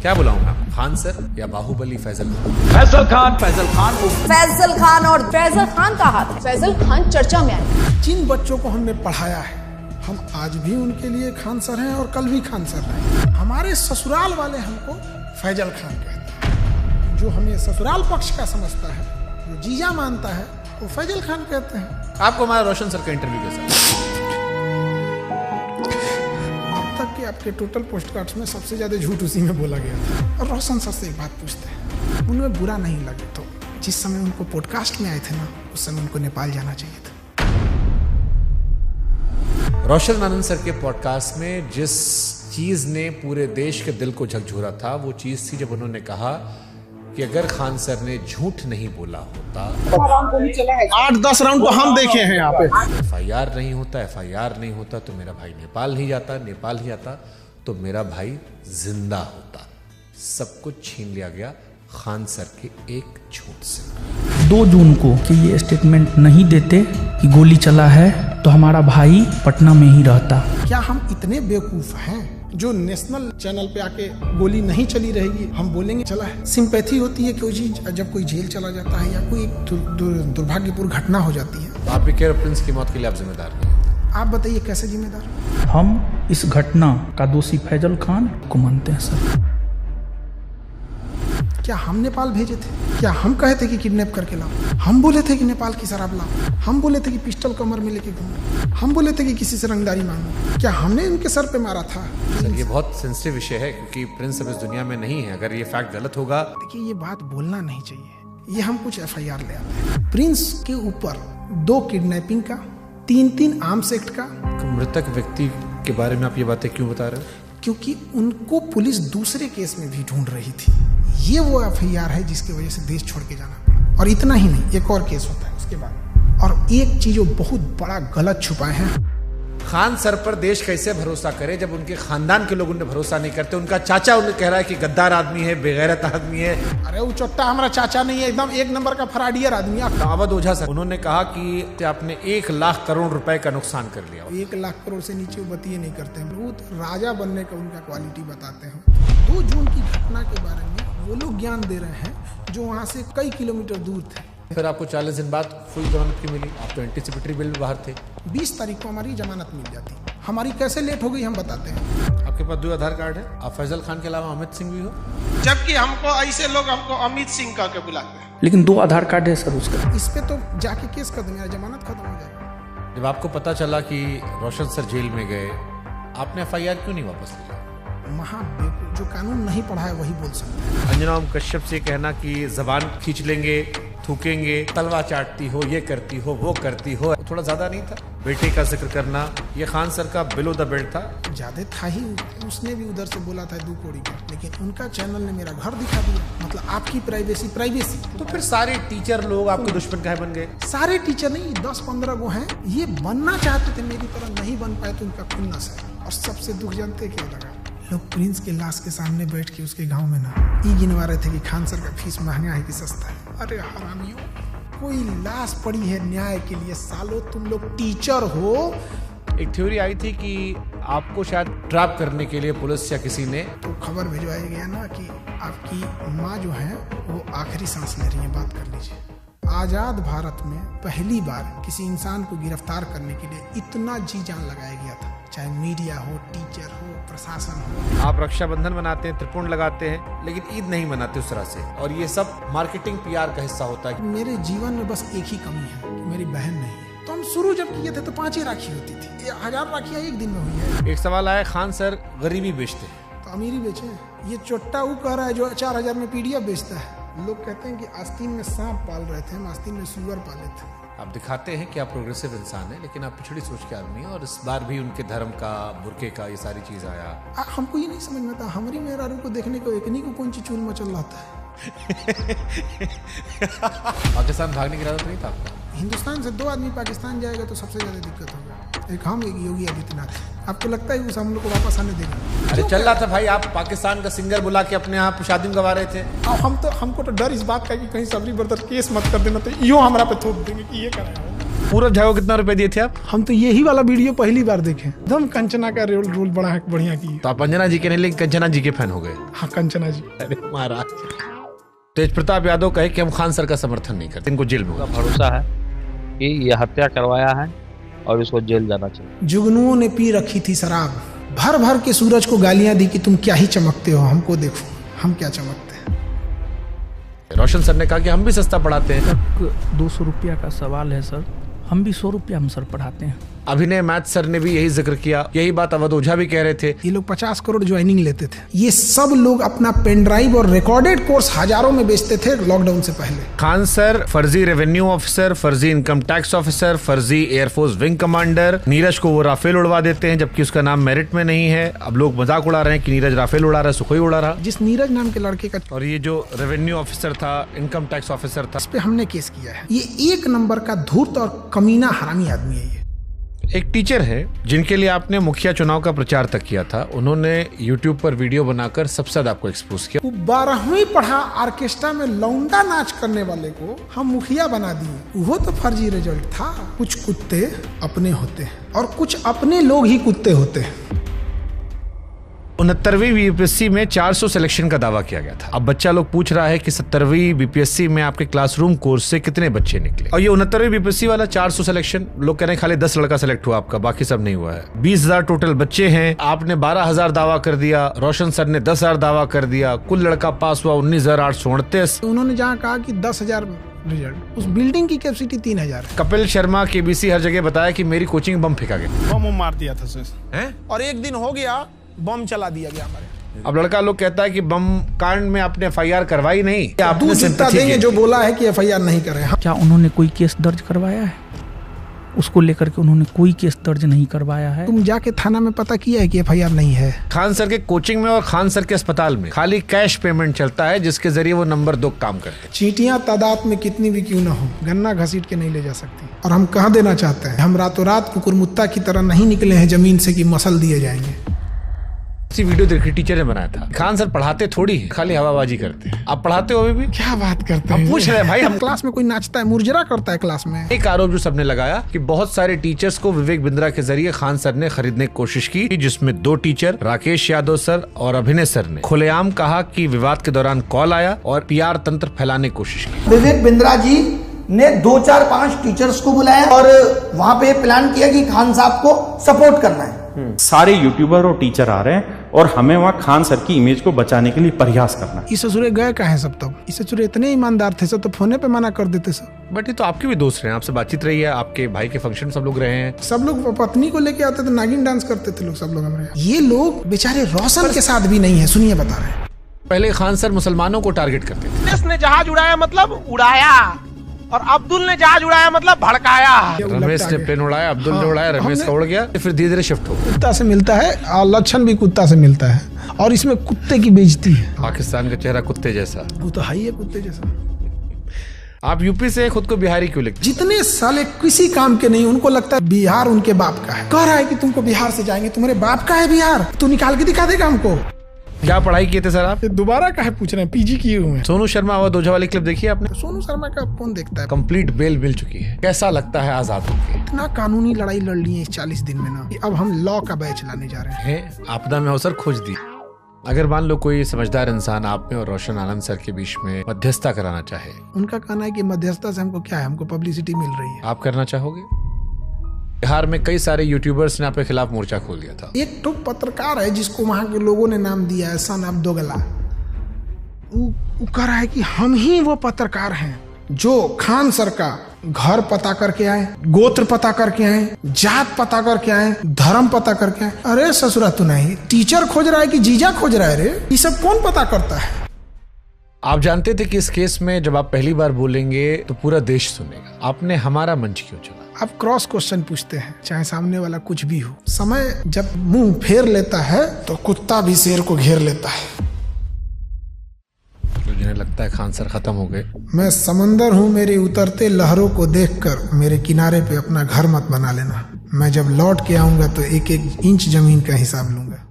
क्या बुलाऊं मैं? खान सर या बाहुबली फैजल खान? फैजल खान, फैजल खान। फैजल खान और फैजल खान का हाथ है। फैजल खान चर्चा में आए। जिन बच्चों को हमने पढ़ाया है, हम आज भी उनके लिए खान सर हैं और कल भी खान सर हैं। हमारे ससुराल वाले हमको फैजल खान कहते हैं। जो हमें ससुराल पक्ष का समझता है, जो जीजा मानता है, वो फैजल खान कहते हैं। आपको हमारा रोशन सर का इंटरव्यू कैसा? अब तक के आपके टोटल पोस्ट कार्ड्स में सबसे ज्यादा झूठ उसी में बोला गया था। और रोशन सर से एक बात पूछते हैं, उनमें बुरा नहीं लगे तो जिस समय उनको पॉडकास्ट में आए थे ना, उस समय उनको नेपाल जाना चाहिए था। रोशन आनंद सर के पॉडकास्ट में जिस चीज ने पूरे देश के दिल को झकझोरा था, वो चीज थी जब उन्होंने कहा कि अगर खान सर ने झूठ नहीं बोला होता, 8-10 राउंड तो हम देखे हैं यहाँ पे। FIR नहीं होता, FIR नहीं होता तो मेरा भाई नेपाल नहीं जाता, नेपाल ही जाता तो मेरा भाई जिंदा होता। सब कुछ छीन लिया गया खान सर के एक झूठ से। 2 जून को कि ये स्टेटमेंट नहीं देते कि गोली चला है तो हमारा भाई पटना में ही रहता। क्या हम इतने बेवकूफ हैं जो नेशनल चैनल पे आके गोली नहीं चली रहेगी हम बोलेंगे चला है? सिंपैथी होती है कोई चीज जब कोई जेल चला जाता है या कोई दुर्भाग्यपूर्ण घटना हो जाती है। आप भी कह रहे प्रिंस की मौत के लिए आप जिम्मेदार नहीं? आप बताइए कैसे जिम्मेदार? हम इस घटना का दोषी फैजल खान को मानते हैं सर। क्या हम नेपाल भेजे थे? क्या हम कहे थे कि किडनैप करके लाओ? हम बोले थे कि नेपाल की शराब लाओ? हम बोले थे कि पिस्टल कमर में लेके घूमो? हम बोले थे कि किसी से रंगदारी मांगो? क्या हमने उनके सर पे मारा था? सर ये बहुत सेंसिटिव विषय है क्योंकि प्रिंस अब इस दुनिया में नहीं है। अगर ये फैक्ट गलत होगा, देखिए ये बात बोलना नहीं चाहिए। ये हम कुछ FIR ले आते हैं। प्रिंस के ऊपर 2 किडनैपिंग का, 3 आर्म्स एक्ट का। तो मृतक व्यक्ति के बारे में आप ये बातें क्यों बता रहे हो? क्योंकि उनको पुलिस दूसरे केस में भी ढूंढ रही थी। ये वो FIR है जिसकी वजह से देश छोड़ के जाना पड़ा। और इतना ही नहीं, एक और केस होता है उसके बाद। और एक चीज वो बहुत बड़ा गलत छुपाए हैं। खान सर पर देश कैसे भरोसा करे जब उनके खानदान के लोग उन्हें भरोसा नहीं करते? उनका चाचा उन्हें कह रहा है कि गद्दार आदमी है, बेगैरत आदमी है। अरे वो चोट्टा हमारा चाचा नहीं है, एकदम 1 नंबर का फराडियर आदमी है। अवध ओझा सर उन्होंने कहा कि आपने 1 लाख करोड़ रुपए का नुकसान कर लिया। 1 लाख करोड़ से नीचे वो बतिए नहीं करते हैं। बहुत राजा बनने का उनका क्वालिटी बताते हैं। 2 जून की घटना के बारे में वो लोग ज्ञान दे रहे हैं जो वहाँ से कई किलोमीटर दूर थे। फिर आपको 40 दिन बाद फुल जमानत क्यों मिली? आप तो एंटीसिपेटरी बिल बाहर थे। 20 तारीख को हमारी जमानत मिल जाती। हमारी कैसे लेट हो गई हम बताते हैं। आपके पास 2 आधार कार्ड है। आप फैजल खान के अलावा अमित सिंह भी हो, जबकि हमको ऐसे लोग हमको अमित सिंह कह के बुलाते हैं। लेकिन 2 आधार कार्ड है सर उसका। इस पे तो जाके केस कर देंगे, जमानत खत्म हो जाएगी। जब आपको पता चला कि रोशन सर जेल में गए, आपने FIR क्यों नहीं वापस लिया? महाबेवकूफ, जो कानून नहीं पढ़ा है वही बोल सकता है। अंजना ओम कश्यप से कहना कि जबान खींच लेंगे, थूकेंगे, तलवा चाटती हो, ये करती हो, वो करती हो, थोड़ा ज्यादा नहीं था? बेटे का जिक्र करना, ये खान सर का बिलो द बेल्ट था। ज्यादा था ही। उसने भी उधर से बोला था 2 कौड़ी का, लेकिन उनका चैनल ने मेरा घर दिखा दिया। मतलब आपकी प्राइवेसी। तो फिर सारे टीचर लोग आपके दुश्मन काहे बन गए? सारे टीचर नहीं, 10-15 गो हैं। ये बनना चाहते थे मेरी तरह, नहीं बन पाए तो उनका खुन्नस है। और सबसे दुख जानते क्या लगा? लोग प्रिंस के लाश के सामने बैठ के उसके गांव में ना गिनवा रहे थे कि खान सर का फीस महंगा है कि सस्ता है। अरे हरामियों, कोई लाश पड़ी है न्याय के लिए। सालो तुम लोग टीचर हो। एक थ्योरी आई थी कि आपको शायद ट्रैप करने के लिए पुलिस या किसी ने तो खबर भिजवाया गया ना कि आपकी माँ जो है वो आखिरी सांस ले रही है, बात कर लीजिए। आजाद भारत में पहली बार किसी इंसान को गिरफ्तार करने के लिए इतना जी जान लगाया गया था, चाहे मीडिया हो, टीचर हो, प्रशासन हो। आप रक्षाबंधन मनाते हैं, त्रिपुंड लगाते हैं, लेकिन ईद नहीं मनाते उस तरह से। और ये सब मार्केटिंग PR का हिस्सा होता है। मेरे जीवन में बस एक ही कमी है कि मेरी बहन नहीं है। तो हम शुरू जब किए थे तो 5 ही राखी होती थी। 1000 राखियाँ एक दिन में हुई है। एक सवाल आया, खान सर गरीबी बेचते हैं तो अमीरी बेचे। ये चोट्टा वो कह रहा है जो 4000 में PDF बेचता है। लोग कहते हैं कि आस्तीन में सांप पाल रहे थे, हम आस्तीन में सुअर पाले थे। आप दिखाते हैं कि आप प्रोग्रेसिव इंसान हैं, लेकिन आप पिछड़ी सोच के आदमी हैं। और इस बार भी उनके धर्म का, बुरके का, ये सारी चीज आया। हमको ये नहीं समझ में आता, हमारी मेहरारू को देखने को एकनी को कौन सी चूल मचल रहा था। पाकिस्तान भागने की इरादा नहीं था आपका? हिंदुस्तान से 2 आदमी पाकिस्तान जाएगा तो सबसे ज्यादा दिक्कत होगा। एक हम, एक योगी आदित्यनाथ। आपको लगता है उस हम लोग को वापस आने देगा? अरे चल रहा था भाई, आप पाकिस्तान का सिंगर बुला के अपने यहाँ शादी में गवा रहे थे। हमको तो डर इस बात का कि कहीं सबरी ब्रदर केस मत कर देना, तो यो हमारा पे थोप देंगे कि ये कर रहे हो। पूरब झा को कितना रुपए दिए थे आप? हम तो यही वाला वीडियो पहली बार देखे, एकदम कंचना का रोल बड़ा बढ़िया की। तो आप अंजना जी के नहीं लेकिन कंचना जी के फैन हो गए। हाँ कंचना जी। अरे महाराज। तेज प्रताप यादव कहे कि हम खान सर का समर्थन नहीं करते, इनको जेल में होगा। भरोसा है कि ये हत्या करवाया है और इसको जेल जाना चाहिए। जुगनुओं ने पी रखी थी शराब, भर भर के सूरज को गालियां दी कि तुम क्या ही चमकते हो, हमको देखो हम क्या चमकते हैं। रोशन सर ने कहा कि हम भी सस्ता पढ़ाते हैं। 200 रुपया का सवाल है सर, हम भी 100 रुपया हम सर पढ़ाते हैं। अभिनय मैथ सर ने भी यही जिक्र किया, यही बात अवध ओझा भी कह रहे थे। ये लोग 50 करोड़ ज्वाइनिंग लेते थे। ये सब लोग अपना पेन ड्राइव और रिकॉर्डेड कोर्स हजारों में बेचते थे लॉकडाउन से पहले। खान सर फर्जी रेवेन्यू ऑफिसर, फर्जी इनकम टैक्स ऑफिसर, फर्जी एयरफोर्स विंग कमांडर। नीरज को वो राफेल उड़वा देते हैं जबकि उसका नाम मेरिट में नहीं है। अब लोग मजाक उड़ा रहे हैं कि नीरज राफेल उड़ा रहा है, सुखोई उड़ा रहा। जिस नीरज नाम के लड़के का, और ये जो रेवेन्यू ऑफिसर था, इनकम टैक्स ऑफिसर था, इस पे हमने केस किया है। ये 1 नंबर का धूर्त और कमीना हरामी आदमी है। ये एक टीचर है जिनके लिए आपने मुखिया चुनाव का प्रचार तक किया था। उन्होंने YouTube पर वीडियो बनाकर सबसे ज्यादा आपको एक्सपोज किया। वो 12वीं पढ़ा ऑर्केस्ट्रा में लौंडा नाच करने वाले को हम मुखिया बना दिए। वो तो फर्जी रिजल्ट था। कुछ कुत्ते अपने होते हैं और कुछ अपने लोग ही कुत्ते होते हैं। 69वीं बीपीएससी में 400 सिलेक्शन का दावा किया गया था। अब बच्चा लोग पूछ रहा है कि 70वीं बीपीएससी में आपके क्लासरूम कोर्स से कितने बच्चे निकले। और ये 69वीं बीपीएससी वाला 400 सिलेक्शन, लोग कह रहे हैं खाली 10 लड़का सिलेक्ट हुआ आपका, बाकी सब नहीं हुआ है। 20,000 टोटल बच्चे हैं, आपने 12,000 दावा कर दिया, रोशन सर ने 10,000 दावा कर दिया, कुल लड़का पास हुआ 19,838। उन्होंने जहाँ कहा कि 10,000 रिजल्ट, उस बिल्डिंग की कैपेसिटी 3,000 है। कपिल शर्मा केबीसी हर जगह बताया कि मेरी कोचिंग बम फेंका गया, बम मार दिया था सर। है? और एक दिन हो गया बम चला दिया गया हमारे। अब लड़का लोग कहता है कि बम कांड में आपने FIR करवाई नहीं, आपने दूध जितना sympathy देंगे की। जो बोला है कि FIR नहीं करे। क्या उन्होंने कोई केस दर्ज करवाया है? उसको लेकर के उन्होंने कोई केस दर्ज नहीं करवाया है। तुम जाके थाना में पता किया है कि FIR नहीं है? खान सर के कोचिंग में और खान सर के अस्पताल में खाली कैश पेमेंट चलता है, जिसके जरिए वो नंबर 2 काम करते हैं। चींटियां तादाद में कितनी भी क्यों ना हो, गन्ना घसीट के नहीं ले जा सकती। और हम कह देना चाहते हैं, हम रातों रात कुकुरमुत्ता की तरह नहीं निकले हैं जमीन से कि मसल दिए जाएंगे। इसी वीडियो देखी टीचर ने बनाया था। खान सर पढ़ाते थोड़ी है, खाली हवाबाजी करते हैं। आप पढ़ाते हो भी? क्या बात करते हम हैं? पूछ रहे हैं भाई, हम क्लास में कोई नाचता है, मुरझरा करता है क्लास में। एक आरोप जो सबने लगाया कि बहुत सारे टीचर्स को विवेक बिंद्रा के जरिए खान सर ने खरीदने की कोशिश की, जिसमें 2 टीचर राकेश यादव सर और अभिनय सर ने खुलेआम कहा कि विवाद के दौरान कॉल आया और PR तंत्र फैलाने की कोशिश की। विवेक बिंद्रा जी ने 2, 4, 5 टीचर्स को बुलाया और वहां पे प्लान किया कि खान साहब को सपोर्ट करना है। सारे यूट्यूबर और टीचर आ रहे हैं और हमें वहाँ खान सर की इमेज को बचाने के लिए प्रयास करना है। इस ससुरे गए कहाँ हैं सब? तब इस ससुरे इतने ईमानदार थे सब, तो फोने पे मना कर देते सब। बट ये तो आपके भी दोस्त रहे हैं, आपसे बातचीत रही है, आपके भाई के फंक्शन सब लोग रहे हैं। सब लोग पत्नी को लेके आते थे, नागिन डांस करते थे लोग सब लोग हमारे यहाँ। ये लोग बेचारे रोशन के साथ भी नहीं है। सुनिए बता रहे हैं। पहले खान सर मुसलमानों को टारगेट करते थे। रमेश ने जहाज उड़ाया मतलब उड़ाया, और अब्दुल ने जहाज उड़ाया मतलब भड़काया। रमेश ने प्लेन उड़ाया, अब्दुल ने उड़ाया, रमेश का उड़ गया, फिर धीरे धीरे शिफ्ट हो गया। कुत्ता से मिलता है और लक्षण भी कुत्ता से मिलता है, और इसमें कुत्ते की बेइज्जती है। पाकिस्तान का चेहरा कुत्ते जैसा, वो तो है ही है कुत्ते जैसा। आप यूपी से खुद को बिहारी क्यों लिखते? जितने साले किसी काम के नहीं, उनको लगता है बिहार उनके बाप का है। कह रहा है कि तुमको बिहार से जाएंगे, तुम्हारे बाप का है बिहार, तू निकाल के दिखा देगा हमको। क्या पढ़ाई किए थे सर आप? दोबारा काहे पूछ रहे हैं? PG किए हुए हैं। सोनू शर्मा अवध ओझा वाली क्लिप देखी आपने? सोनू शर्मा का कौन देखता है? कंप्लीट बेल मिल चुकी है, कैसा लगता है आजाद होके? इतना कानूनी लड़ाई लड़ ली है इस 40 दिन में ना, अब हम लॉ का बैच लाने जा रहे हैं। आपदा में अवसर खोज दी। अगर मान लो कोई समझदार इंसान आप में और रोशन आनंद सर के बीच में मध्यस्थता कराना चाहे, उनका कहना है कि मध्यस्थता से हमको क्या है, हमको पब्लिसिटी मिल रही है। आप करना चाहोगे? बिहार में कई सारे यूट्यूबर्स ने आपके खिलाफ मोर्चा खोल दिया था। एक तो पत्रकार है जिसको वहां के लोगों ने नाम दिया है सन ऑफ दोगला। वो कह रहा है कि हम ही वो पत्रकार हैं जो खान सर का घर पता करके आए, गोत्र पता करके आए, जात पता करके आए, धर्म पता करके आए। अरे ससुरा तू नहीं, टीचर खोज रहा है कि जीजा खोज रहा है? रे ये सब कौन पता करता है? आप जानते थे कि इस केस में जब आप पहली बार बोलेंगे तो पूरा देश सुनेगा, आपने हमारा मंच क्यों चुना? आप क्रॉस क्वेश्चन पूछते हैं, चाहे सामने वाला कुछ भी हो। समय जब मुंह फेर लेता है तो कुत्ता भी शेर को घेर लेता है। तो जिन्हें लगता है खान सर खत्म हो गए। मैं समंदर हूँ, मेरे उतरते लहरों को देखकर मेरे किनारे पे अपना घर मत बना लेना। मैं जब लौट के आऊंगा तो 1-1 इंच जमीन का हिसाब लूंगा।